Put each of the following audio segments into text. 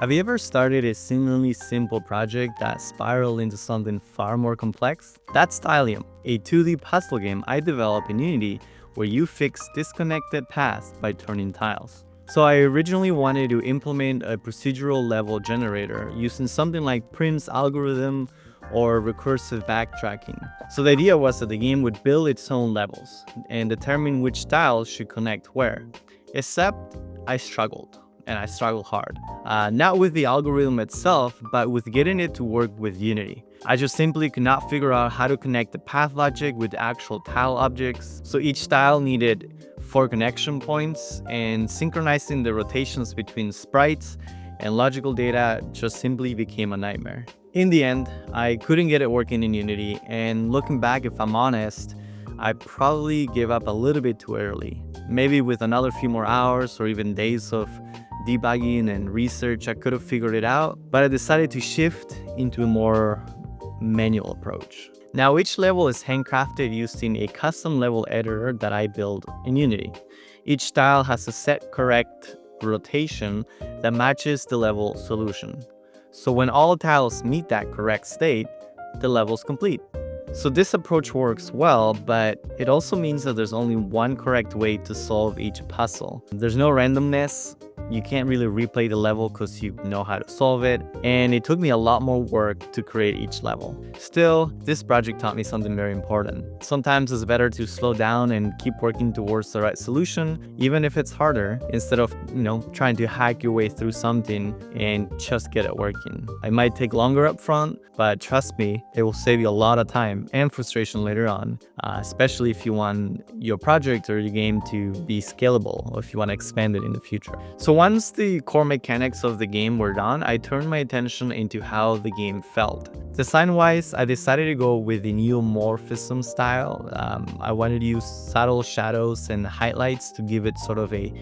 Have you ever started a seemingly simple project that spiraled into something far more complex? That's Tileium, a 2D puzzle game I developed in Unity where you fix disconnected paths by turning tiles. So I originally wanted to implement a procedural level generator using something like Prim's algorithm or recursive backtracking. So the idea was that the game would build its own levels and determine which tiles should connect where. Except I struggled. And I struggled hard. Not with the algorithm itself, but with getting it to work with Unity. I just simply could not figure out how to connect the path logic with the actual tile objects. So each tile needed 4 connection points, and synchronizing the rotations between sprites and logical data just simply became a nightmare. In the end, I couldn't get it working in Unity, and looking back, if I'm honest, I probably gave up a little bit too early. Maybe with another few more hours or even days of debugging and research, I could have figured it out, but I decided to shift into a more manual approach. Now, each level is handcrafted using a custom level editor that I built in Unity. Each tile has a set correct rotation that matches the level solution. So when all tiles meet that correct state, the level's complete. So this approach works well, but it also means that there's only one correct way to solve each puzzle. There's no randomness. You can't really replay the level because you know how to solve it, and it took me a lot more work to create each level. Still, this project taught me something very important. Sometimes it's better to slow down and keep working towards the right solution, even if it's harder, instead of, trying to hack your way through something and just get it working. It might take longer up front, but trust me, it will save you a lot of time and frustration later on, especially if you want your project or your game to be scalable, or if you want to expand it in the future. So once the core mechanics of the game were done, I turned my attention into how the game felt. Design-wise, I decided to go with the neomorphism style. I wanted to use subtle shadows and highlights to give it sort of a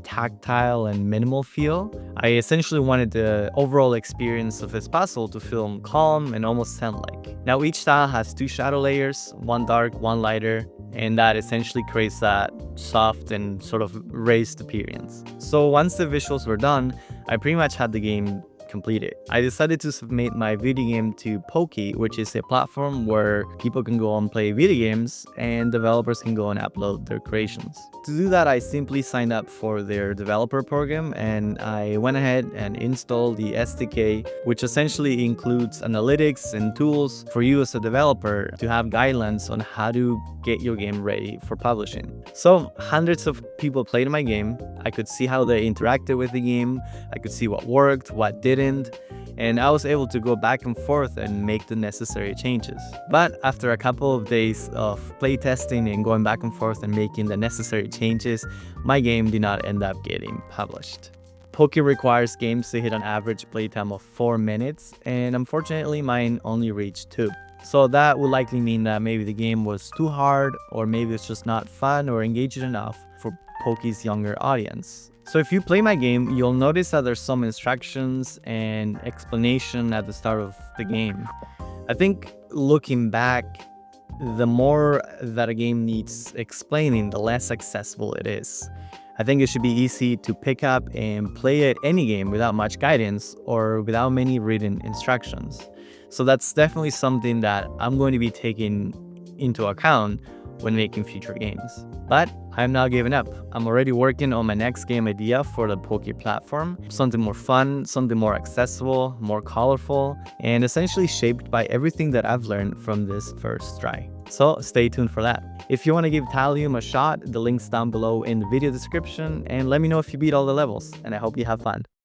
tactile and minimal feel. I essentially wanted the overall experience of this puzzle to feel calm and almost zen-like. Now each tile has 2 shadow layers, one dark, one lighter, and that essentially creates that soft and sort of raised appearance. So once the visuals were done, I pretty much had the game completed. I decided to submit my video game to Poki, which is a platform where people can go and play video games and developers can go and upload their creations. To do that, I simply signed up for their developer program, and I went ahead and installed the SDK, which essentially includes analytics and tools for you as a developer to have guidelines on how to get your game ready for publishing. So hundreds of people played my game. I could see how they interacted with the game. I could see what worked, what didn't, and I was able to go back and forth and make the necessary changes. But after a couple of days of playtesting and going back and forth and making the necessary changes, my game did not end up getting published. Poki requires games to hit an average playtime of 4 minutes, and unfortunately mine only reached 2. So that would likely mean that maybe the game was too hard, or maybe it's just not fun or engaging enough for Poki's younger audience. So if you play my game, you'll notice that there's some instructions and explanation at the start of the game. I think looking back, the more that a game needs explaining, the less accessible it is. I think it should be easy to pick up and play at any game without much guidance or without many written instructions. So that's definitely something that I'm going to be taking into account when making future games. But I'm not giving up. I'm already working on my next game idea for the Poki platform. Something more fun, something more accessible, more colorful, and essentially shaped by everything that I've learned from this first try. So stay tuned for that. If you want to give Tileium a shot, the link's down below in the video description, and let me know if you beat all the levels, and I hope you have fun.